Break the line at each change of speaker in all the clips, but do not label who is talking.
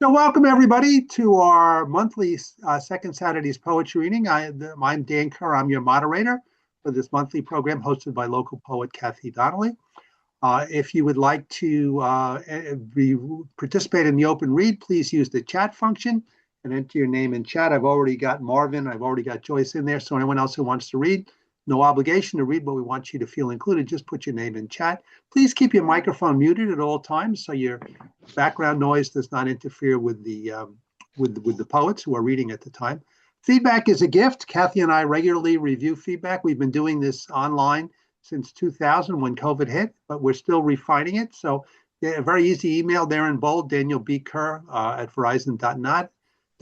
So welcome everybody to our monthly Second Saturday's poetry reading. I'm Dan Kerr. I'm your moderator for this monthly program hosted by local poet Kathy Donnelly. If you would like to participate in the open read, please use the chat function and enter your name in chat. I've already got Marvin. I've already got Joyce in there. So anyone else who wants to read, no obligation to read, but we want you to feel included. Just put your name in chat. Please keep your microphone muted at all times so your background noise does not interfere with the poets who are reading at the time. Feedback is a gift. Kathy and I regularly review feedback. We've been doing this online since 2000 when COVID hit, but we're still refining it. So a very easy email there in bold, Daniel B. Kerr at verizon.net.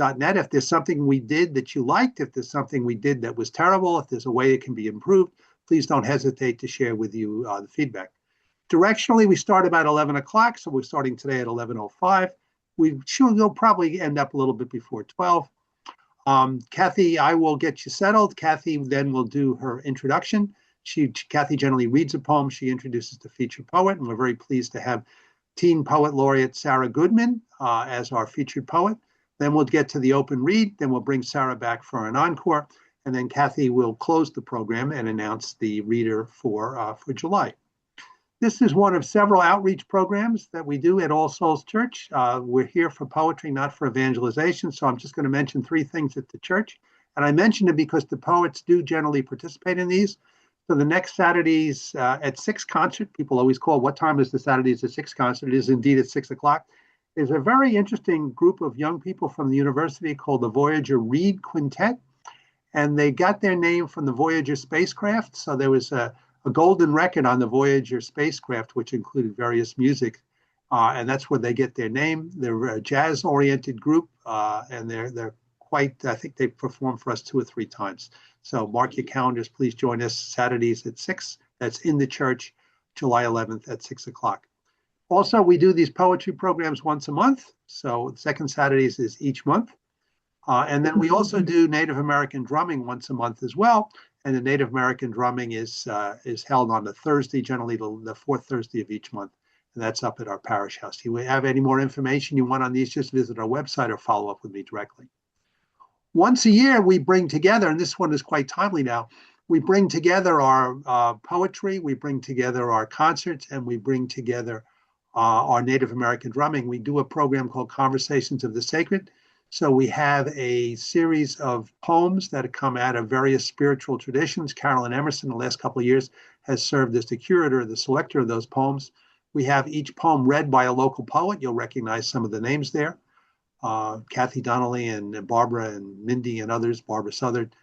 If there's something we did that you liked, if there's something we did that was terrible, if there's a way it can be improved, please don't hesitate to share with you the feedback. Directionally, we start about 11 o'clock, so we're starting today at 11:05. We'll probably end up a little bit before 12. Kathy, I will get you settled. Kathy then will do her introduction. Kathy generally reads a poem. She introduces the featured poet, and we're very pleased to have teen poet laureate Sarah Goodman as our featured poet. Then we'll get to the open read. Then we'll bring Sarah back for an encore, and then Kathy will close the program and announce the reader for July. This is one of several outreach programs that we do at All Souls Church. We're here for poetry, not for evangelization. So I'm just going to mention three things at the church. And I mentioned it because the poets do generally participate in these. So the next Saturday's at 6 concert, people always call, what time is the Saturdays at 6 concert? It is indeed at 6 o'clock. There's a very interesting group of young people from the university called the Voyager Reed Quintet. And they got their name from the Voyager spacecraft. So there was a golden record on the Voyager spacecraft, which included various music, and that's where they get their name. They're a jazz-oriented group, and they're quite. I think they've performed for us 2 or 3 times. So mark your calendars. Please join us Saturdays at 6. That's in the church, July 11th at 6 o'clock. Also, we do these poetry programs once a month. So second Saturdays is each month, and then we also do Native American drumming once a month as well. And the Native American drumming is held on the Thursday, generally the fourth Thursday of each month. And that's up at our parish house. If you have any more information you want on these, just visit our website or follow up with me directly. Once a year, we bring together, and this one is quite timely now, we bring together our poetry, we bring together our concerts, and we bring together our Native American drumming. We do a program called Conversations of the Sacred. So we have a series of poems that have come out of various spiritual traditions. Carolyn Emerson, the last couple of years, has served as the curator, the selector of those poems. We have each poem read by a local poet. You'll recognize some of the names there. Kathy Donnelly and Barbara and Mindy and others, Barbara Southard.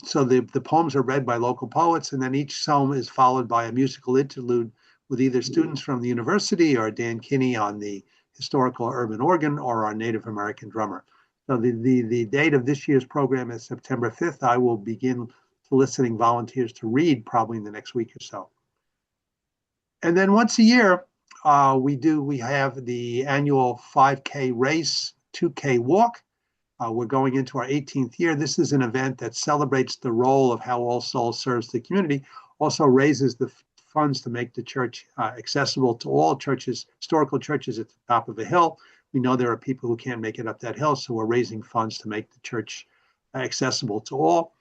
So the poems are read by local poets, and then each poem is followed by a musical interlude with either students from the university or Dan Kinney on the historical urban organ or our Native American drummer. So the date of this year's program is September 5th. I will begin soliciting volunteers to read probably in the next week or so. And then once a year, we have the annual 5K race, 2K walk. We're going into our 18th year. This is an event that celebrates the role of how All Souls serves the community, also raises the funds to make the church accessible to all churches, historical churches at the top of a hill. We know there are people who can't make it up that hill, so we're raising funds to make the church accessible to all.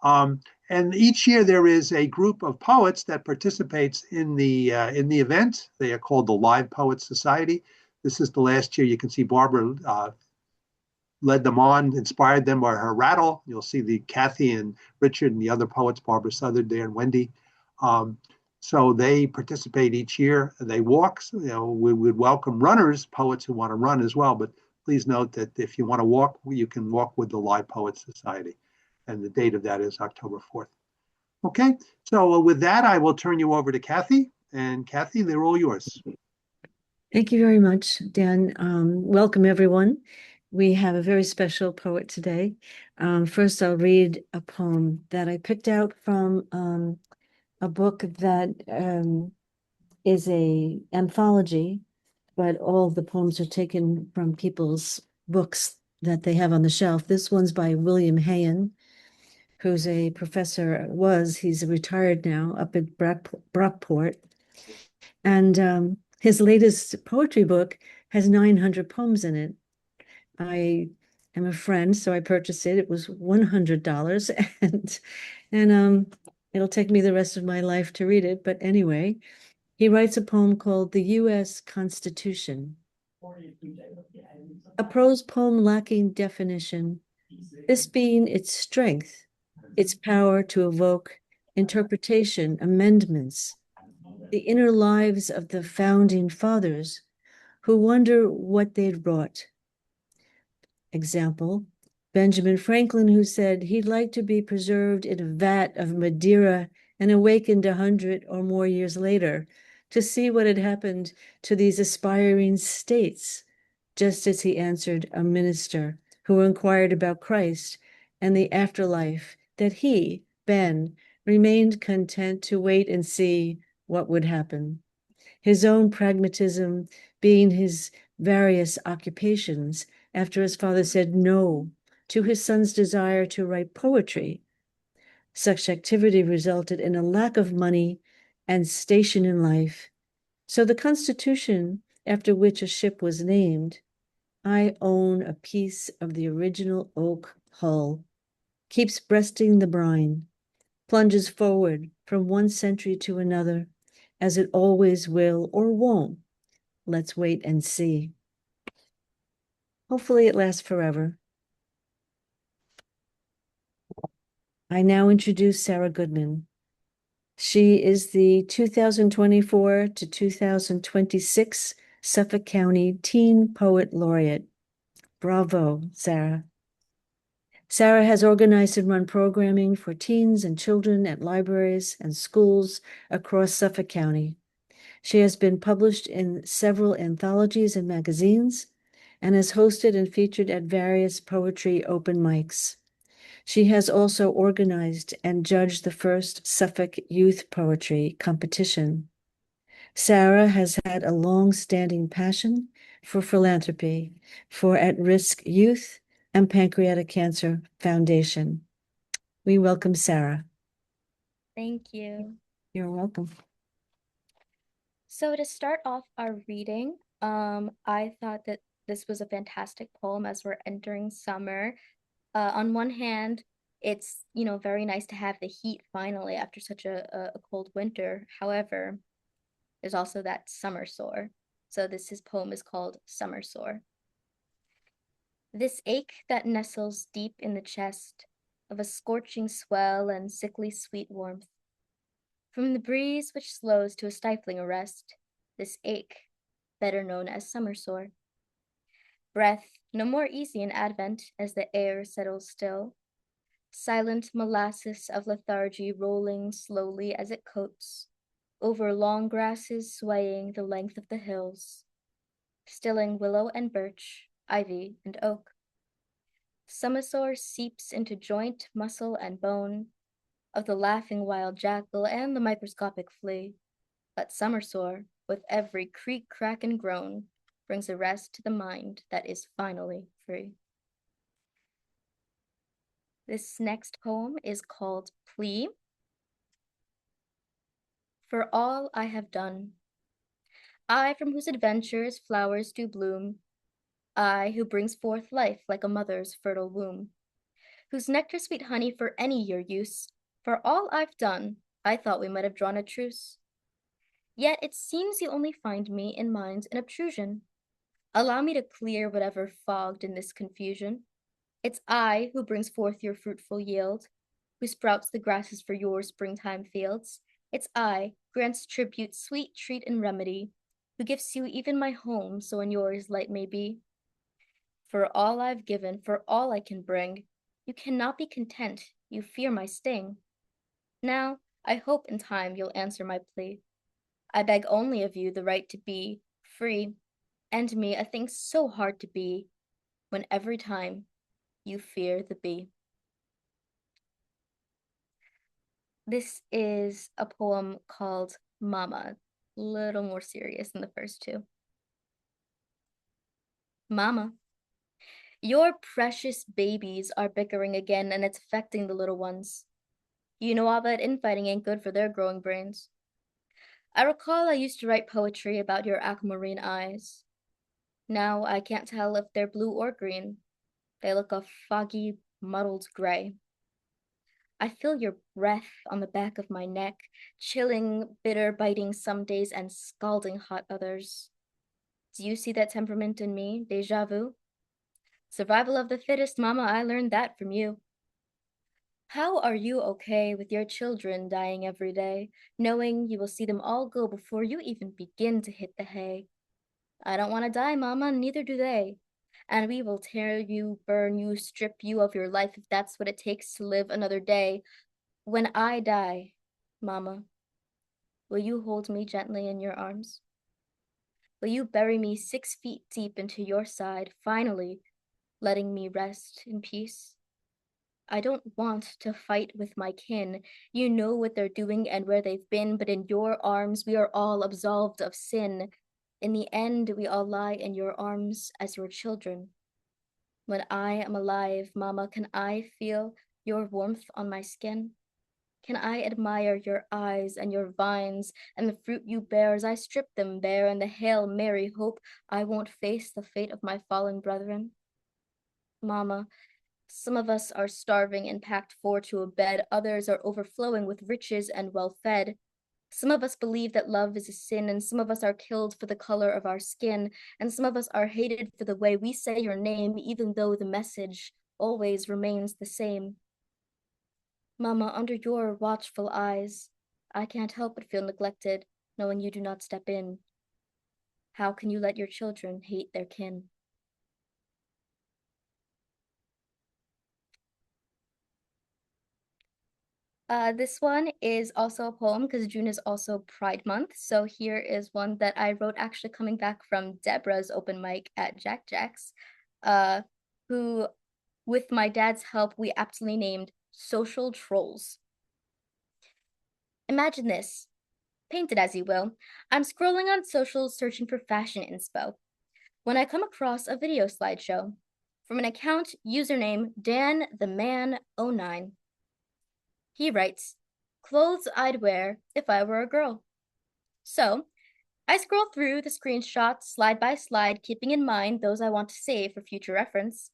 And each year there is a group of poets that participates in the event. They are called the Live Poets Society. This is the last year. You can see Barbara led them on, inspired them by her rattle. You'll see the Kathy and Richard and the other poets, Barbara Southard there and Wendy. So they participate each year. They walk. We would welcome runners, poets who want to run as well. But please note that if you want to walk, you can walk with the Live Poets Society. And the date of that is October 4th. Okay, so with that, I will turn you over to Kathy. And Kathy, they're all yours.
Thank you very much, Dan. Welcome, everyone. We have a very special poet today. First, I'll read a poem that I picked out from a book that is a anthology, but all of the poems are taken from people's books that they have on the shelf. This one's by William Hayen, who's a professor, he's retired now up at Brockport. And his latest poetry book has 900 poems in it. I am a friend, so I purchased it. It was $100 and it'll take me the rest of my life to read it. But anyway, he writes a poem called The U.S. Constitution, a prose poem lacking definition, this being its strength, its power to evoke interpretation, amendments, the inner lives of the founding fathers who wonder what they'd wrought. Example, Benjamin Franklin, who said he'd like to be preserved in a vat of Madeira and awakened 100 or more years later to see what had happened to these aspiring states, just as he answered a minister who inquired about Christ and the afterlife, that he, Ben, remained content to wait and see what would happen. His own pragmatism being his various occupations, after his father said no to his son's desire to write poetry. Such activity resulted in a lack of money and station in life. So the Constitution, after which a ship was named, I own a piece of the original oak hull, keeps breasting the brine, plunges forward from one century to another, as it always will or won't. Let's wait and see. Hopefully it lasts forever. I now introduce Sarah Goodman. She is the 2024 to 2026 Suffolk County Teen Poet Laureate. Bravo, Sarah. Sarah has organized and run programming for teens and children at libraries and schools across Suffolk County. She has been published in several anthologies and magazines and has hosted and featured at various poetry open mics. She has also organized and judged the first Suffolk Youth Poetry competition. Sarah has had a long-standing passion for philanthropy for at-risk youth and Pancreatic Cancer Foundation. We welcome Sarah.
Thank you.
You're welcome.
So to start off our reading, I thought that this was a fantastic poem as we're entering summer. On one hand, it's, very nice to have the heat finally after such a cold winter. However, there's also that summer sore. So his poem is called Summer Sore. This ache that nestles deep in the chest of a scorching swell and sickly sweet warmth. From the breeze which slows to a stifling arrest, this ache, better known as summer sore. Breath no more easy in advent as the air settles still. Silent molasses of lethargy rolling slowly as it coats over long grasses swaying the length of the hills, stilling willow and birch, ivy and oak. Summer sore seeps into joint, muscle, and bone of the laughing wild jackal and the microscopic flea. But summer sore, with every creak, crack, and groan, brings a rest to the mind that is finally free. This next poem is called Plea. For all I have done, I from whose adventures flowers do bloom, I who brings forth life like a mother's fertile womb, whose nectar sweet honey for any your use, for all I've done, I thought we might have drawn a truce. Yet it seems you only find me in mind's an obtrusion. Allow me to clear whatever fogged in this confusion. It's I who brings forth your fruitful yield, who sprouts the grasses for your springtime fields. It's I, grants tribute, sweet treat and remedy, who gives you even my home, so in yours light may be. For all I've given, for all I can bring, you cannot be content, you fear my sting. Now, I hope in time you'll answer my plea. I beg only of you the right to be free, and me a thing so hard to be, when every time you fear the bee. This is a poem called Mama, a little more serious than the first two. Mama, your precious babies are bickering again and it's affecting the little ones. You know all that infighting ain't good for their growing brains. I recall I used to write poetry about your aquamarine eyes. Now I can't tell if they're blue or green. They look a foggy, muddled gray. I feel your breath on the back of my neck, chilling, bitter, biting some days and scalding hot others. Do you see that temperament in me, déjà vu? Survival of the fittest, Mama, I learned that from you. How are you okay with your children dying every day, knowing you will see them all go before you even begin to hit the hay? I don't want to die, Mama, neither do they. And we will tear you, burn you, strip you of your life if that's what it takes to live another day. When I die, Mama, will you hold me gently in your arms? Will you bury me 6 feet deep into your side, finally letting me rest in peace? I don't want to fight with my kin. You know what they're doing and where they've been, but in your arms we are all absolved of sin. In the end, we all lie in your arms as your children. When I am alive, Mama, can I feel your warmth on my skin? Can I admire your eyes and your vines and the fruit you bear as I strip them bare in the Hail Mary hope I won't face the fate of my fallen brethren? Mama, some of us are starving and packed for to a bed, others are overflowing with riches and well fed. Some of us believe that love is a sin, and some of us are killed for the color of our skin, and some of us are hated for the way we say your name, even though the message always remains the same. Mama, under your watchful eyes, I can't help but feel neglected, knowing you do not step in. How can you let your children hate their kin? This one is also a poem because June is also Pride Month. So here is one that I wrote actually coming back from Deborah's open mic at Jack Jack's, who, with my dad's help, we aptly named Social Trolls. Imagine this, paint it as you will. I'm scrolling on socials searching for fashion inspo when I come across a video slideshow from an account username Dan the Man 09. He writes, clothes I'd wear if I were a girl. So I scroll through the screenshots slide by slide, keeping in mind those I want to save for future reference.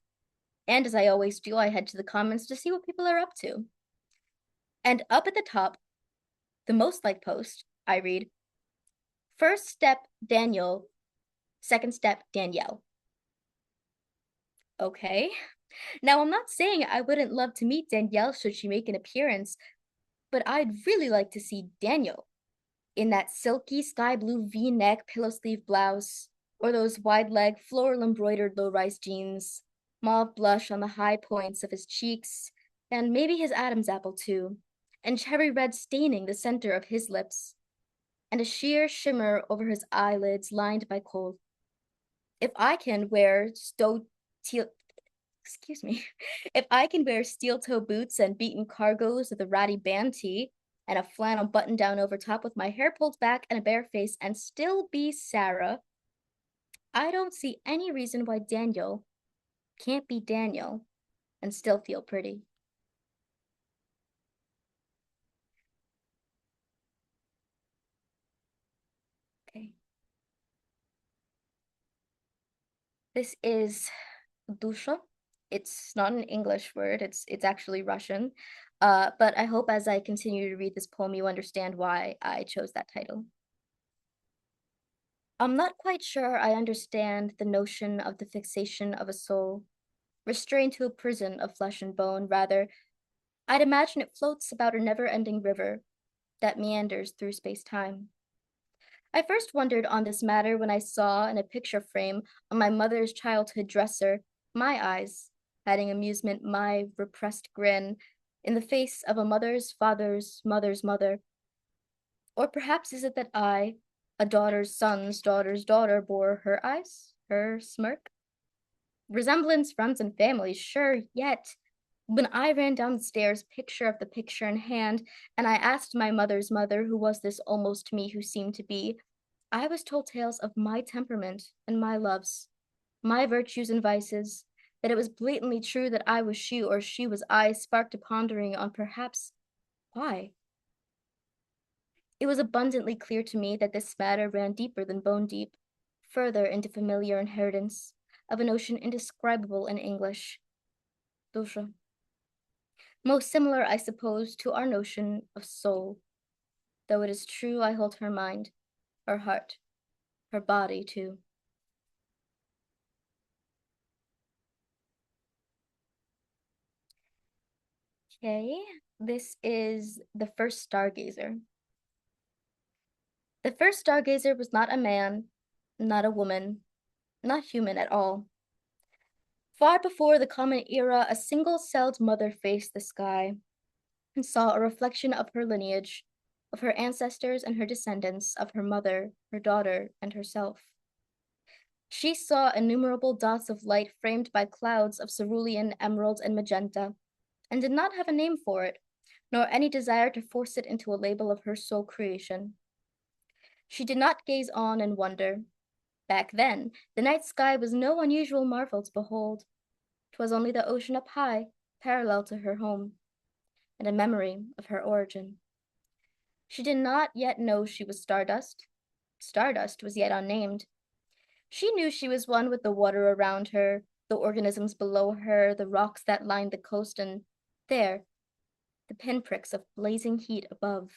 And as I always do, I head to the comments to see what people are up to. And up at the top, the most liked post, I read, first step, Daniel. Second step, Danielle. Okay. Now, I'm not saying I wouldn't love to meet Danielle should she make an appearance, but I'd really like to see Daniel in that silky sky blue V-neck pillow sleeve blouse, or those wide-leg floral embroidered low-rise jeans, mauve blush on the high points of his cheeks, and maybe his Adam's apple too, and cherry red staining the center of his lips, and a sheer shimmer over his eyelids lined by kohl. If I can wear excuse me, if I can wear steel toe boots and beaten cargos with a ratty band tee and a flannel button down over top with my hair pulled back and a bare face and still be Sarah, I don't see any reason why Daniel can't be Daniel and still feel pretty. Okay. This is dusha. It's not an English word, it's actually Russian. But I hope as I continue to read this poem, you understand why I chose that title. I'm not quite sure I understand the notion of the fixation of a soul, restrained to a prison of flesh and bone. Rather, I'd imagine it floats about a never-ending river that meanders through space-time. I first wondered on this matter when I saw in a picture frame on my mother's childhood dresser my eyes, hiding amusement, my repressed grin, in the face of a mother's father's mother's mother. Or perhaps is it that I, a daughter's son's daughter's daughter, bore her eyes, her smirk? Resemblance, friends, and family, sure, yet when I ran down the stairs, picture of the picture in hand, and I asked my mother's mother, who was this almost me who seemed to be, I was told tales of my temperament and my loves, my virtues and vices, that it was blatantly true that I was she or she was I, sparked a pondering on perhaps why. It was abundantly clear to me that this matter ran deeper than bone deep, further into familiar inheritance of an ocean indescribable in English. Dusha. Most similar, I suppose, to our notion of soul, though it is true I hold her mind, her heart, her body too. Okay, this is The First Stargazer. The first stargazer was not a man, not a woman, not human at all. Far before the Common Era, a single-celled mother faced the sky and saw a reflection of her lineage, of her ancestors and her descendants, of her mother, her daughter, and herself. She saw innumerable dots of light framed by clouds of cerulean, emerald, and magenta, and did not have a name for it, nor any desire to force it into a label of her sole creation. She did not gaze on and wonder. Back then, the night sky was no unusual marvel to behold. 'Twas only the ocean up high, parallel to her home, and a memory of her origin. She did not yet know she was stardust. Stardust was yet unnamed. She knew she was one with the water around her, the organisms below her, the rocks that lined the coast, and there, the pinpricks of blazing heat above.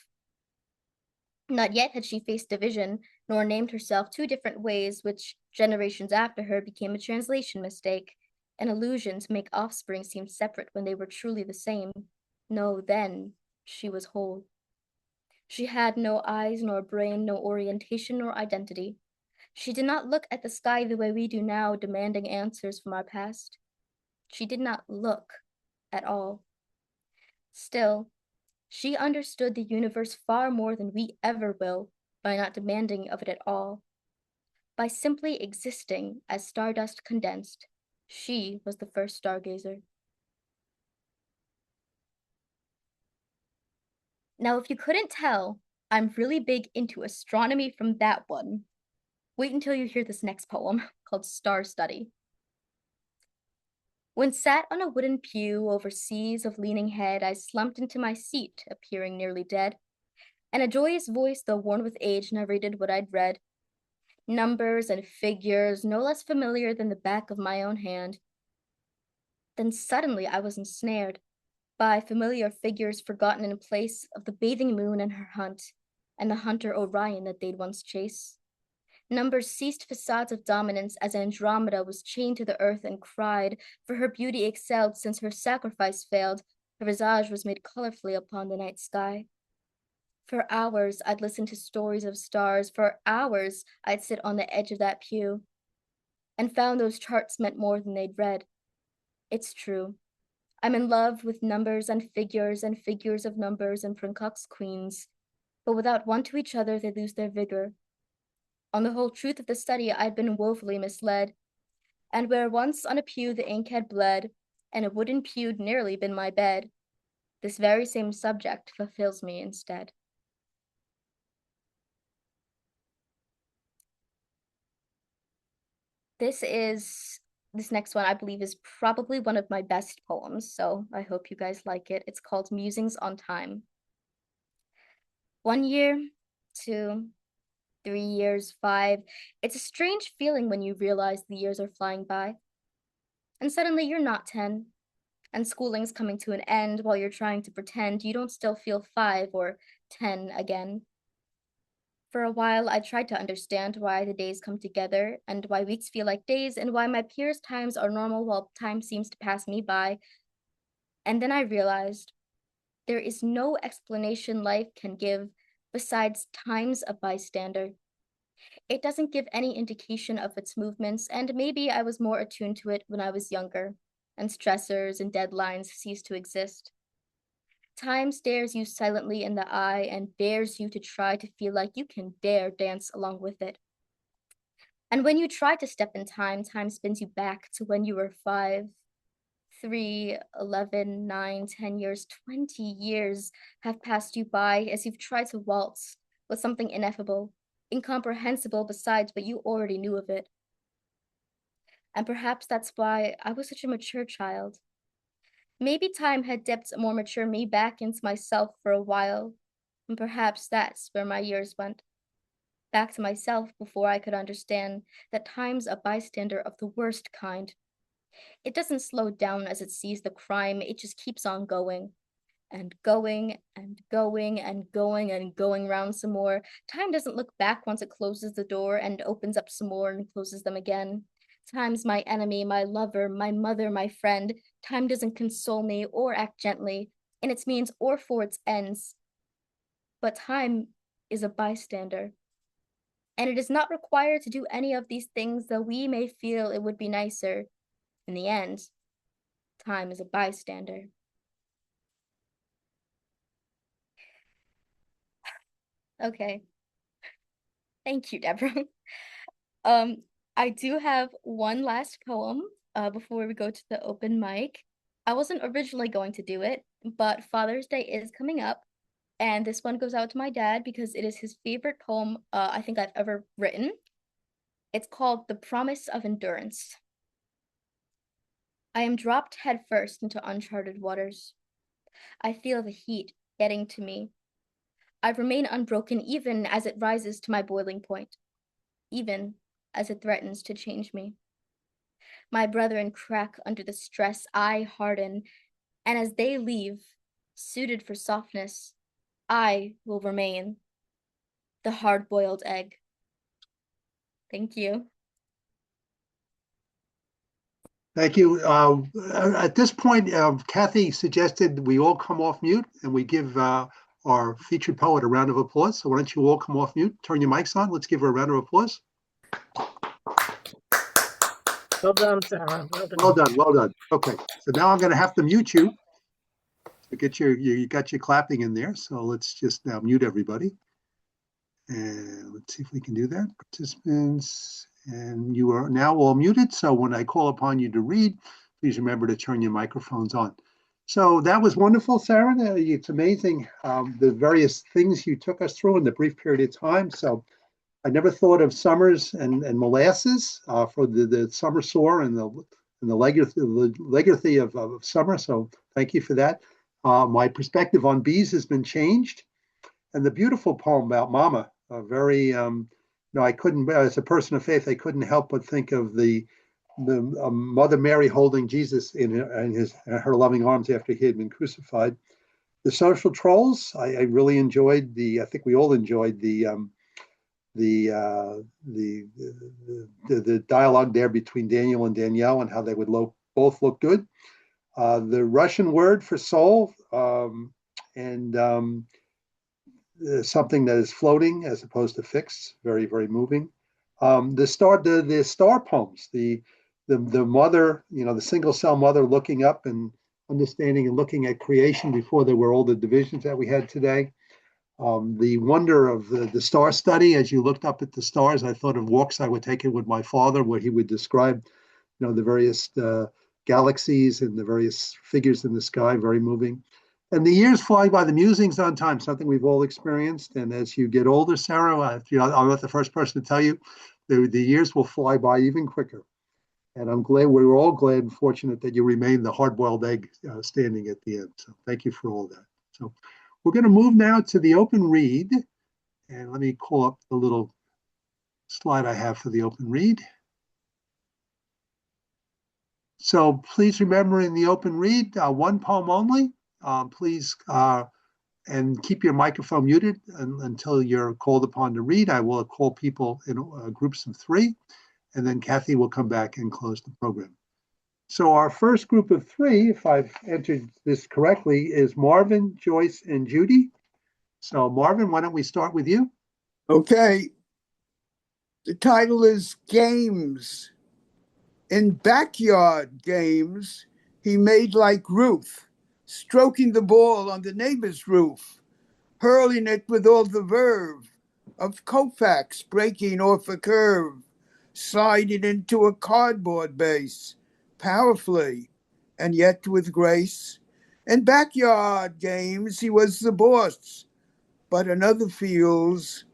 Not yet had she faced division, nor named herself two different ways, which, generations after her, became a translation mistake, an illusion to make offspring seem separate when they were truly the same. No, then she was whole. She had no eyes, nor brain, no orientation, nor identity. She did not look at the sky the way we do now, demanding answers from our past. She did not look at all. Still, she understood the universe far more than we ever will by not demanding of it at all. By simply existing as stardust condensed, she was the first stargazer. Now, if you couldn't tell, I'm really big into astronomy from that one. Wait until you hear this next poem called Star Study. When sat on a wooden pew over seas of leaning head, I slumped into my seat, appearing nearly dead, and a joyous voice, though worn with age, narrated what I'd read. Numbers and figures, no less familiar than the back of my own hand. Then suddenly I was ensnared by familiar figures forgotten in place of the bathing moon and her hunt, and the hunter Orion that they'd once chased. Numbers ceased facades of dominance as Andromeda was chained to the earth and cried, for her beauty excelled since her sacrifice failed, her visage was made colorfully upon the night sky. For hours I'd listen to stories of stars, for hours I'd sit on the edge of that pew, and found those charts meant more than they'd read. It's true. I'm in love with numbers and figures of numbers and Princox queens, but without one to each other they lose their vigor. On the whole truth of the study I'd been woefully misled, and where once on a pew the ink had bled, and a wooden pew'd nearly been my bed, this very same subject fulfills me instead. This next one I believe is probably one of my best poems, so I hope you guys like it. It's called Musings on Time. 1 year, 2, 3 years, 5. It's a strange feeling when you realize the years are flying by. And suddenly you're not 10, and schooling's coming to an end while you're trying to pretend you don't still feel 5 or 10 again. For a while, I tried to understand why the days come together, and why weeks feel like days, and why my peers' times are normal while time seems to pass me by. And then I realized there is no explanation life can give besides time's a bystander. It doesn't give any indication of its movements, and maybe I was more attuned to it when I was younger, and stressors and deadlines ceased to exist. Time stares you silently in the eye and dares you to try to feel like you can dare dance along with it. And when you try to step in time, time spins you back to when you were 5, 3, 11, 9, 10 years, 20 years have passed you by as you've tried to waltz with something ineffable, incomprehensible besides what you already knew of it. And perhaps that's why I was such a mature child. Maybe time had dipped a more mature me back into myself for a while, and perhaps that's where my years went. back to myself before I could understand that time's a bystander of the worst kind. It doesn't slow down as it sees the crime, it just keeps on going. And going and going and going and going round some more. Time doesn't look back once it closes the door and opens up some more and closes them again. Time's my enemy, my lover, my mother, my friend. Time doesn't console me or act gently in its means or for its ends. But time is a bystander. And it is not required to do any of these things, though we may feel it would be nicer. In the end, time is a bystander. Okay. Thank you, Deborah. Um, I do have one last poem before we go to the open mic. I wasn't originally going to do it, but Father's Day is coming up, and this one goes out to my dad because it is his favorite poem I think I've ever written. It's called The Promise of Endurance. I am dropped headfirst into uncharted waters. I feel the heat getting to me. I remain unbroken even as it rises to my boiling point, even as it threatens to change me. My brethren crack under the stress, I harden, and as they leave, suited for softness, I will remain the hard-boiled egg. Thank you.
Thank you. At this point, Kathy suggested we all come off mute and we give our featured poet a round of applause. So why don't you all come off mute, turn your mics on. Let's give her a round of applause.
Well done, Sarah. Well done.
Well done, well done. Okay, so now I'm going to have to mute you. So get you got your clapping in there. So let's just now mute everybody. And let's see if we can do that. Participants, and you are now all muted. So when I call upon you to read, please remember to turn your microphones on. So that was wonderful, Sarah. It's amazing the various things you took us through in the brief period of time. So I never thought of summers and molasses for the summer sore and the legathy of summer. So thank you for that. My perspective on bees has been changed. And the beautiful poem about Mama, I couldn't, as a person of faith, I couldn't help but think of the Mother Mary holding Jesus in her loving arms after he had been crucified. The social trolls, I really enjoyed I think we all enjoyed the dialogue there between Daniel and Danielle and how they would both look good. The Russian word for soul and something that is floating as opposed to fixed, very, very moving. The star poems, the mother, the single cell mother looking up and understanding and looking at creation before there were all the divisions that we had today. The wonder of the star study, as you looked up at the stars, I thought of walks I would take it with my father, where he would describe, the various galaxies and the various figures in the sky, very moving. And the years fly by, the musings on time, something we've all experienced. And as you get older, Sarah, I'm not the first person to tell you, the years will fly by even quicker. And I'm glad, we're all glad and fortunate that you remain the hard-boiled egg standing at the end. So thank you for all that. So we're going to move now to the open read. And let me call up the little slide I have for the open read. So please remember, in the open read, one poem only. Please, and keep your microphone muted until you're called upon to read. I will call people in groups of 3, and then Kathy will come back and close the program. So our first group of 3, if I've entered this correctly, is Marvin, Joyce, and Judy. So Marvin, why don't we start with you?
Okay. The title is Games. In backyard games, he made like Ruth, stroking the ball on the neighbor's roof, hurling it with all the verve of Koufax breaking off a curve, sliding into a cardboard base, powerfully and yet with grace. In backyard games, he was the boss, but in other fields,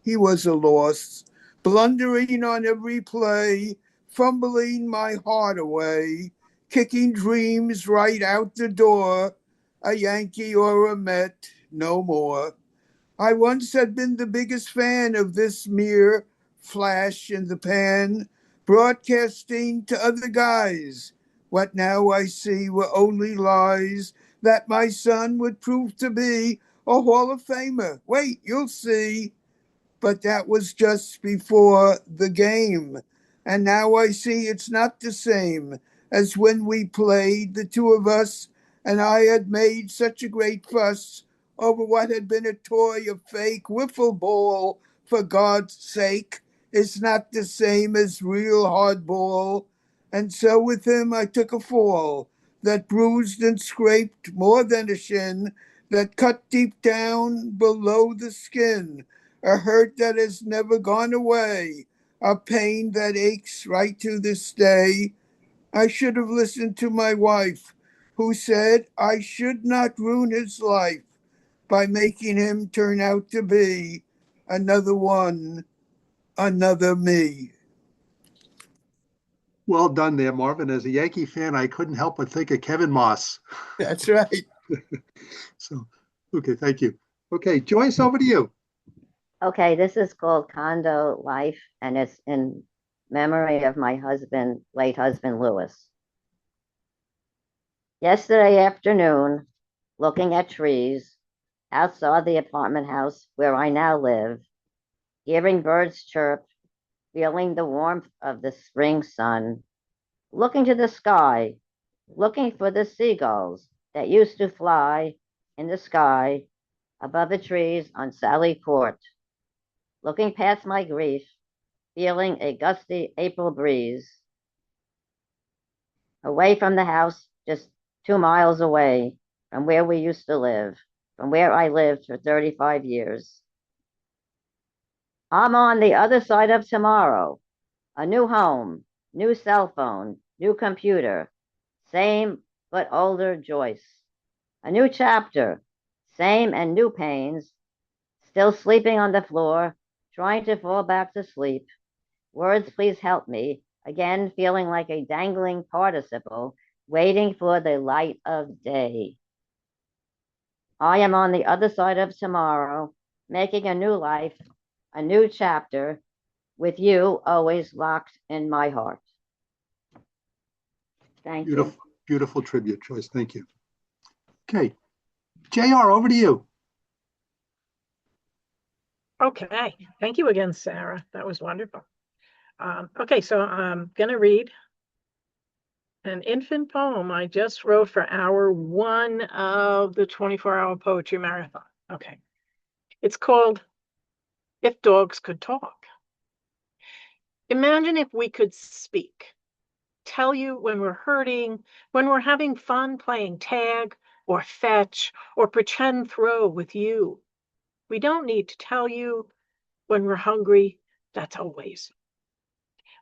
he was a loss, blundering on every play, fumbling my heart away, kicking dreams right out the door, a Yankee or a Met, no more. I once had been the biggest fan of this mere flash in the pan, broadcasting to other guys. What now I see were only lies that my son would prove to be a Hall of Famer. Wait, you'll see. But that was just before the game. And now I see it's not the same as when we played, the two of us, and I had made such a great fuss over what had been a toy of fake wiffle ball, for God's sake. It's not the same as real hardball. And so with him I took a fall that bruised and scraped more than a shin, that cut deep down below the skin, a hurt that has never gone away, a pain that aches right to this day. I should have listened to my wife, who said I should not ruin his life by making him turn out to be another one, another me.
Well done there, Marvin. As a Yankee fan, I couldn't help but think of Kevin Moss.
That's right.
So, okay, thank you. Okay, Joyce, over to you.
Okay, this is called Condo Life, and it's in memory of my husband, late husband, Louis. Yesterday afternoon, looking at trees outside the apartment house where I now live, hearing birds chirp, feeling the warmth of the spring sun, looking to the sky, looking for the seagulls that used to fly in the sky above the trees on Sally Court, looking past my grief, feeling a gusty April breeze, away from the house, just 2 miles away from where we used to live, from where I lived for 35 years. I'm on the other side of tomorrow. A new home, new cell phone, new computer, same but older Joyce. A new chapter, same and new pains, still sleeping on the floor, trying to fall back to sleep. Words, please help me. Again, feeling like a dangling participle, waiting for the light of day. I am on the other side of tomorrow, making a new life, a new chapter, with you always locked in my heart. Thank you.
Beautiful tribute, Joyce. Thank you. Okay, JR, over to you.
Okay, thank you again, Sarah. That was wonderful. Okay, so I'm going to read an infant poem I just wrote for hour 1 of the 24-hour poetry marathon. Okay, it's called If Dogs Could Talk. Imagine if we could speak, tell you when we're hurting, when we're having fun playing tag or fetch or pretend throw with you. We don't need to tell you when we're hungry. That's always.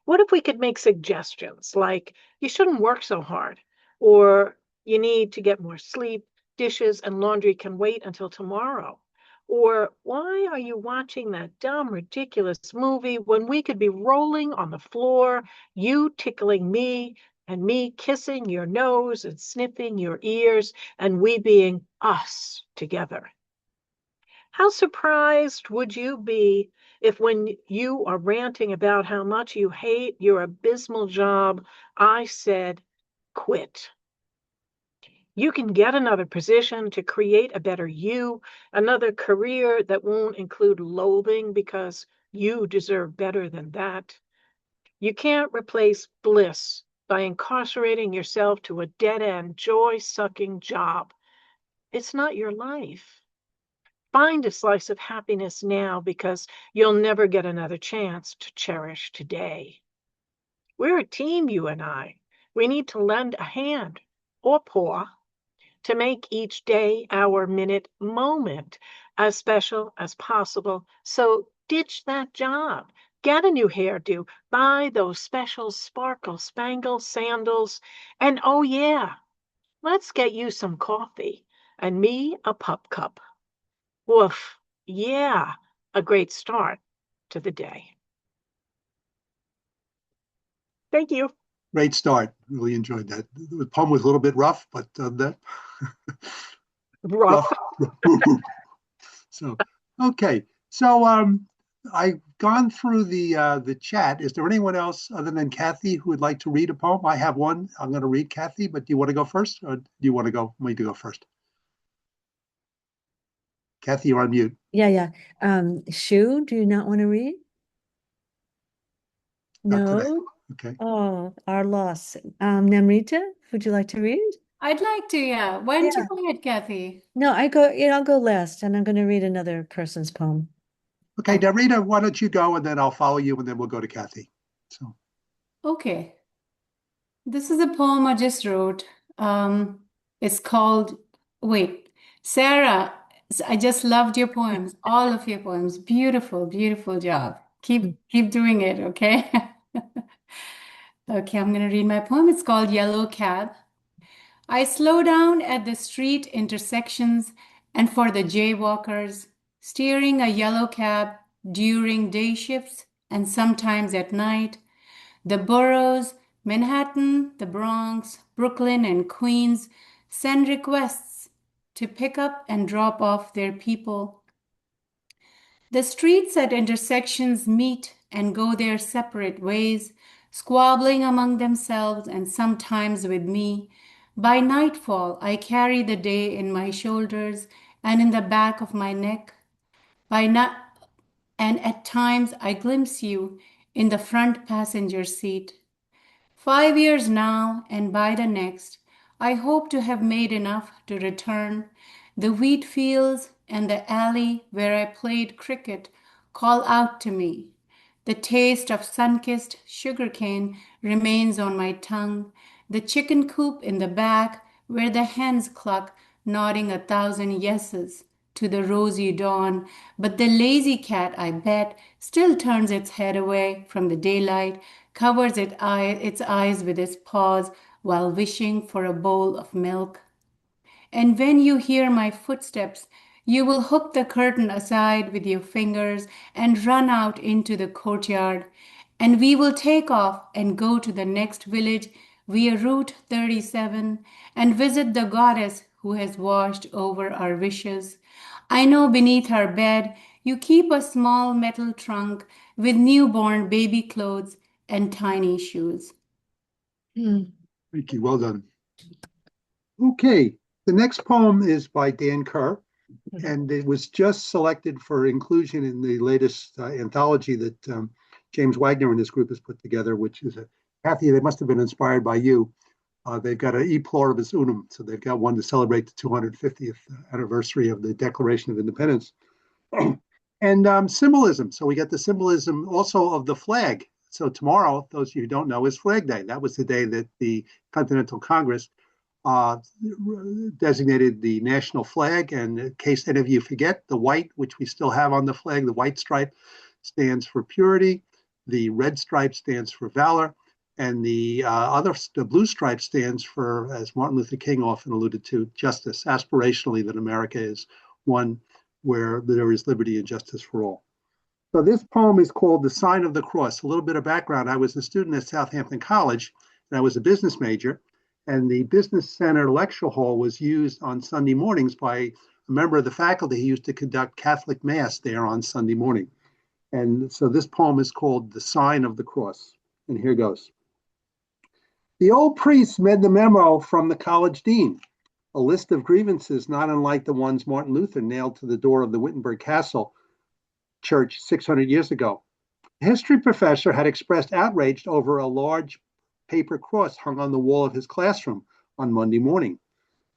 What if we could make suggestions like, you shouldn't work so hard, or you need to get more sleep, dishes and laundry can wait until tomorrow, or why are you watching that dumb, ridiculous movie when we could be rolling on the floor, you tickling me and me kissing your nose and sniffing your ears, and we being us together? How surprised would you be if, when you are ranting about how much you hate your abysmal job, I said, quit? You can get another position to create a better you, another career that won't include loathing because you deserve better than that. You can't replace bliss by incarcerating yourself to a dead-end, joy-sucking job. It's not your life. Find a slice of happiness now, because you'll never get another chance to cherish today. We're a team, you and I. We need to lend a hand or paw to make each day, hour, minute, moment as special as possible. So ditch that job. Get a new hairdo. Buy those special sparkle spangle sandals. And oh yeah, let's get you some coffee and me a pup cup. Woof, yeah, a great start to the day. Thank you.
Great start. Really enjoyed that. The poem was a little bit rough, but that
Rough.
So Okay, so I've gone through the chat. Is there anyone else other than Kathy who would like to read a poem? I have one. I'm going to read, Kathy, but do you want to go first, or do you want to go me to go first? Kathy, you're on mute.
Yeah. Shu, do you not want to read?
Not today.
No?
Okay.
Oh, our loss. Namrita, would you like to read?
I'd like to, yeah. Why don't you
Yeah.
go ahead, Kathy?
No, I'll go last, and I'm going to read another person's poem.
Okay, Darita, why don't you go and then I'll follow you and then we'll go to Kathy. So
Okay. This is a poem I just wrote. It's called, wait, Sarah, I just loved your poems, all of your poems. Beautiful, beautiful job. Keep doing it, okay? Okay, I'm gonna read my poem. It's called Yellow Cab. I slow down at the street intersections and for the jaywalkers, steering a yellow cab during day shifts and sometimes at night. The boroughs, Manhattan, the Bronx, Brooklyn, and Queens send requests to pick up and drop off their people. The streets at intersections meet and go their separate ways, squabbling among themselves and sometimes with me. By nightfall, I carry the day in my shoulders and in the back of my neck. And at times I glimpse you in the front passenger seat. 5 years now, and by the next, I hope to have made enough to return. The wheat fields and the alley where I played cricket call out to me. The taste of sun-kissed sugarcane remains on my tongue. The chicken coop in the back where the hens cluck, nodding 1,000 yeses to the rosy dawn, but the lazy cat, I bet, still turns its head away from the daylight, covers its eyes with its paws while wishing for a bowl of milk. And when you hear my footsteps, you will hook the curtain aside with your fingers and run out into the courtyard. And we will take off and go to the next village via Route 37 and visit the goddess who has watched over our wishes. I know beneath our bed you keep a small metal trunk with newborn baby clothes and tiny shoes.
thank you. Well done. Okay, the next poem is by Dan Kerr, and it was just selected for inclusion in the latest anthology that James Wagner and his group has put together, which is Kathy, they must have been inspired by you. They've got an E Pluribus Unum, so they've got one to celebrate the 250th anniversary of the Declaration of Independence. And symbolism. So we got the symbolism also of the flag. So tomorrow, those of you who don't know, is Flag Day. That was the day that the Continental Congress designated the national flag. And in case any of you forget, the white, which we still have on the flag, the white stripe stands for purity. The red stripe stands for valor. And the blue stripe stands for, as Martin Luther King often alluded to, justice. Aspirationally, that America is one where there is liberty and justice for all. So this poem is called The Sign of the Cross. A little bit of background. I was a student at Southampton College, and I was a business major. And the Business Center lecture hall was used on Sunday mornings by a member of the faculty who used to conduct Catholic Mass there on Sunday morning. And so this poem is called The Sign of the Cross. And here goes. The old priest read the memo from the college dean, a list of grievances not unlike the ones Martin Luther nailed to the door of the Wittenberg Castle church 600 years ago. The history professor had expressed outrage over a large paper cross hung on the wall of his classroom on Monday morning.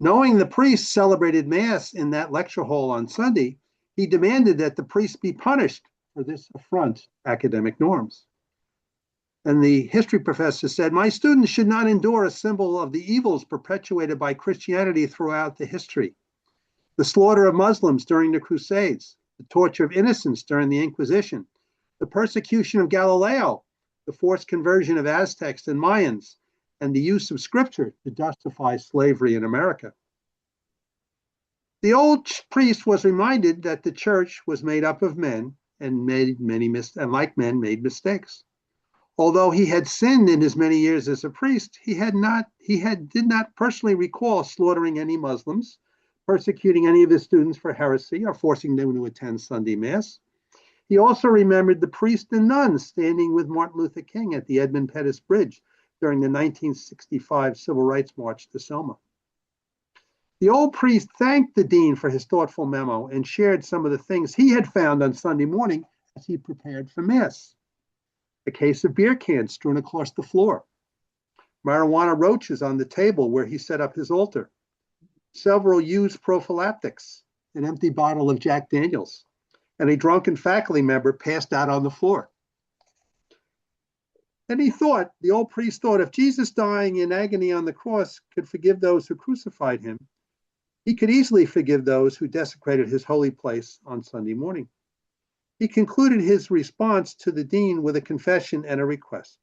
Knowing the priest celebrated Mass in that lecture hall on Sunday, he demanded that the priest be punished for this affront to academic norms. And the history professor said, my students should not endure a symbol of the evils perpetuated by Christianity throughout the history. The slaughter of Muslims during the Crusades, the torture of innocents during the Inquisition, the persecution of Galileo, the forced conversion of Aztecs and Mayans, and the use of scripture to justify slavery in America. The old priest was reminded that the church was made up of men and like men made mistakes. Although he had sinned in his many years as a priest, he did not personally recall slaughtering any Muslims, persecuting any of his students for heresy or forcing them to attend Sunday Mass. He also remembered the priests and nuns standing with Martin Luther King at the Edmund Pettus Bridge during the 1965 Civil Rights March to Selma. The old priest thanked the dean for his thoughtful memo and shared some of the things he had found on Sunday morning as he prepared for Mass. A case of beer cans strewn across the floor, marijuana roaches on the table where he set up his altar, several used prophylactics, an empty bottle of Jack Daniels, and a drunken faculty member passed out on the floor. And the old priest thought, if Jesus dying in agony on the cross could forgive those who crucified him, he could easily forgive those who desecrated his holy place on Sunday morning. He concluded his response to the dean with a confession and a request.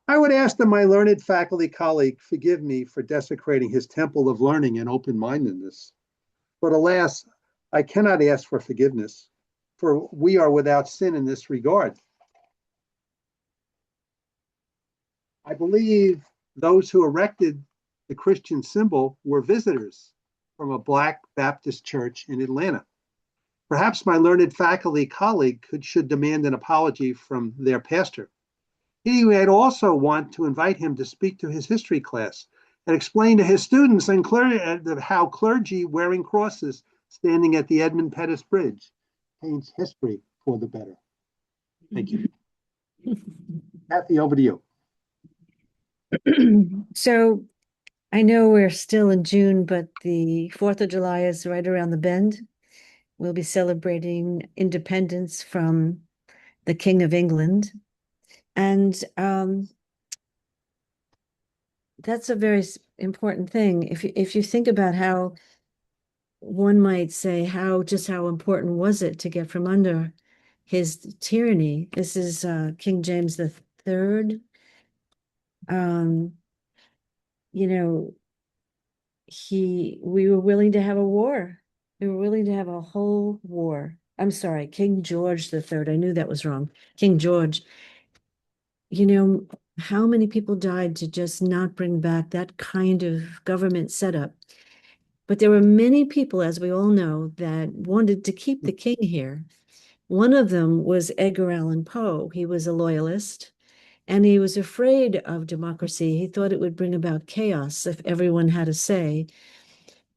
I would ask that my learned faculty colleague forgive me for desecrating his temple of learning and open-mindedness. But alas, I cannot ask for forgiveness, for we are without sin in this regard. I believe those who erected the Christian symbol were visitors from a Black Baptist church in Atlanta. Perhaps my learned faculty colleague should demand an apology from their pastor. He might also want to invite him to speak to his history class and explain to his students and how clergy wearing crosses standing at the Edmund Pettus Bridge paints history for the better. Thank you. Kathy, over to you.
So I know we're still in June, but the 4th of July is right around the bend. We'll be celebrating independence from the King of England. And that's a very important thing. If you think about how one might say how important was it to get from under his tyranny. This is King James III. You know, we were willing to have a war. We were willing to have a whole war. I'm sorry, King George III. I knew that was wrong. King George. You know, how many people died to just not bring back that kind of government setup? But there were many people, as we all know, that wanted to keep the king here. One of them was Edgar Allan Poe. He was a loyalist, and he was afraid of democracy. He thought it would bring about chaos if everyone had a say.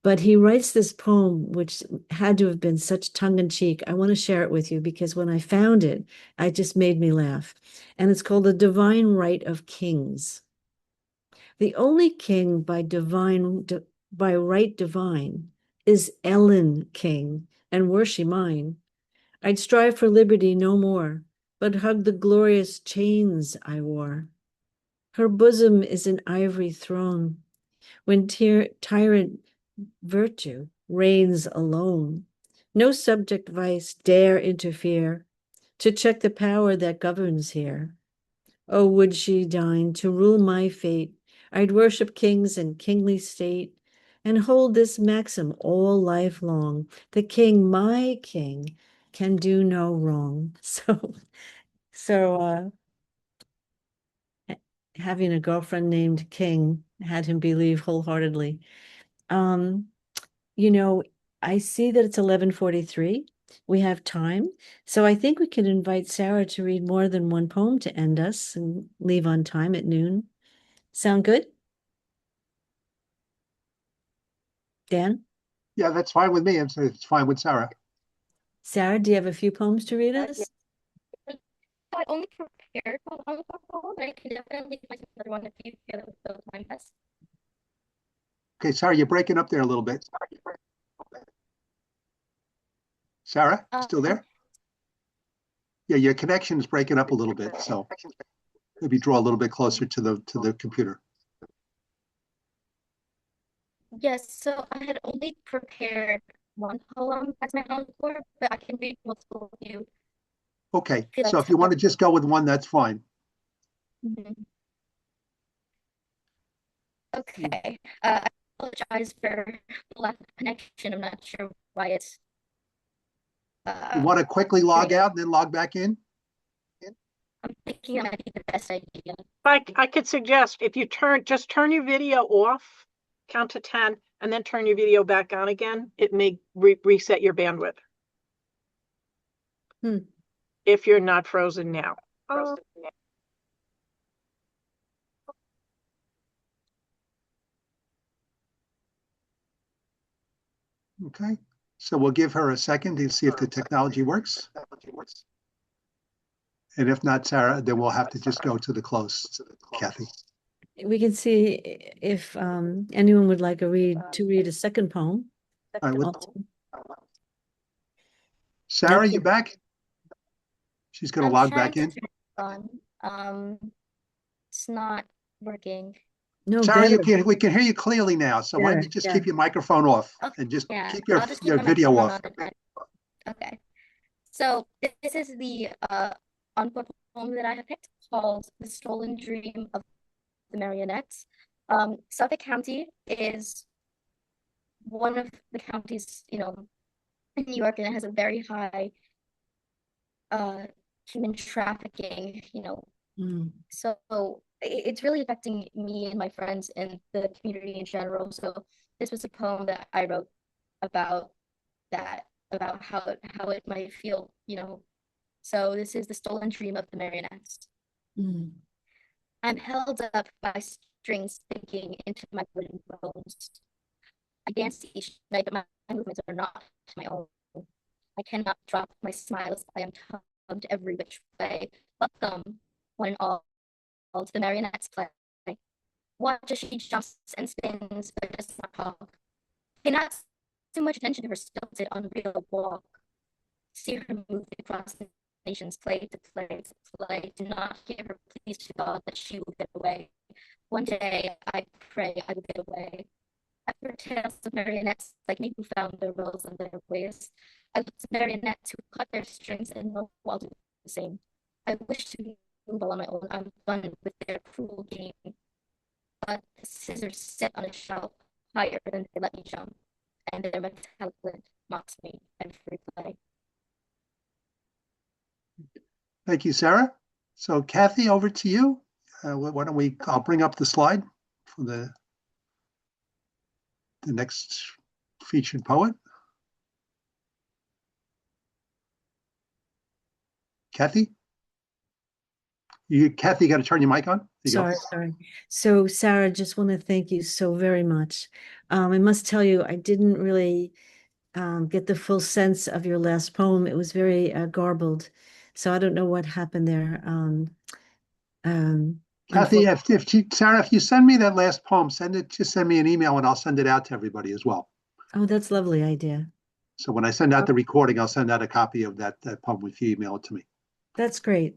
But he writes this poem, which had to have been such tongue-in-cheek. I want to share it with you because when I found it, it just made me laugh. And it's called The Divine Right of Kings. The only king by right divine is Ellen King, and were she mine, I'd strive for liberty no more, but hug the glorious chains I wore. Her bosom is an ivory throne, when tyrant virtue reigns alone. No subject vice dare interfere to check the power that governs here. Oh, would she deign to rule my fate, I'd worship kings and kingly state, and hold this maxim all life long: the king, my king, can do no wrong. So having a girlfriend named King had him believe wholeheartedly. You know, I see that it's 11:43. We have time. So I think we can invite Sarah to read more than one poem to end us and leave on time at noon. Sound good? Dan?
Yeah, that's fine with me. It's fine with Sarah.
Sarah, do you have a few poems to read us?
I only prepared for one poem, but I can definitely find another one if you feel it will time best.
Okay, Sarah, you're breaking up there a little bit. Sarah, still there? Yeah, your connection is breaking up a little bit, so maybe draw a little bit closer to the computer.
Yes, so I had only prepared one poem as my encore, but I can read multiple of you.
Okay, so if you want to just go with one, that's fine.
Okay, I apologize for the lack of connection. I'm not sure why it's.
You want to quickly log out and then log back in?
I'm thinking that might be the best idea.
I could suggest if you just turn your video off, count to 10, and then turn your video back on again, it may reset your bandwidth. If you're not frozen now.
Okay, so we'll give her a second to see if the technology works. And if not, Sarah, then we'll have to just go to the close, Kathy.
We can see if anyone would like to read a second poem.
All right,
Also.
Sarah,
Okay.
you back? She's going to
I'm
log
trying
back in.
to turn it on. It's not working.
No,
Sarah,
better.
we can hear you clearly now. So why don't you
Better,
just
yeah.
keep your microphone off
Okay,
and just
yeah,
keep
I'll just keep
your
my
video
microphone
off.
on. Okay. So this is the encore poem that I have picked called "The Stolen Dream of the Marionettes." Suffolk County is one of the counties, in New York, and it has a very high human trafficking, So it's really affecting me and my friends and the community in general. So this was a poem that I wrote about that, about how it might feel, So this is "The Stolen Dream of the Marionettes." I'm held up by strings sinking into my wooden bones. I dance each night, but my movements are not my own. I cannot drop my smiles. I am tugged every which way. Welcome, one and all, to the marionettes play. Watch as she jumps and spins, but does not talk. Pay not too much attention to her stilted, unreal walk. See her move across the nations, play to play to play. Do not hear her pleas to God that she will get away. One day, I pray I will get away. After tales of marionettes like me who found their roles and their ways, I look to marionettes who cut their strings and know I'll do the same. I wish to move all on my own. I'm done with their cruel game. But the scissors sit on a shelf higher than they let me jump, and their metallic lid mocks me every play.
Thank you, Sarah. So Kathy, over to you. Why don't I'll bring up the slide for the next featured poet. Kathy? Kathy, you got to turn your mic on.
Sorry. So Sarah, just want to thank you so very much. I must tell you, I didn't really get the full sense of your last poem. It was very garbled. So I don't know what happened there.
Kathy, Sarah, if you send me that last poem, just send me an email and I'll send it out to everybody as well.
Oh, that's a lovely idea.
So when I send out the recording, I'll send out a copy of that poem if you email it to me.
That's great.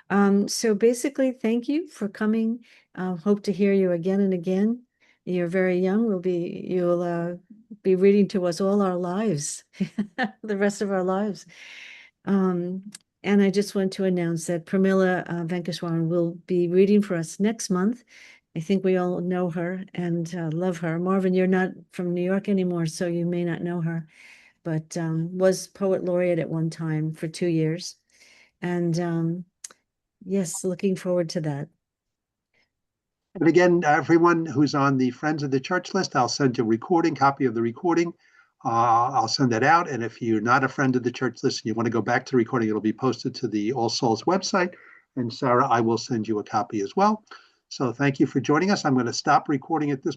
So basically, thank you for coming. Hope to hear you again and again. You're very young. You'll be reading to us all our lives, the rest of our lives. And I just want to announce that Pramila Venkateswaran will be reading for us next month. I think we all know her and love her. Marvin, you're not from New York anymore, so you may not know her, but was poet laureate at one time for 2 years. And yes, looking forward to that.
And again, everyone who's on the Friends of the Church list, I'll send you a copy of the recording. I'll send that out. And if you're not a friend of the church list and you want to go back to the recording, it'll be posted to the All Souls website. And Sarah, I will send you a copy as well. So thank you for joining us. I'm going to stop recording at this point.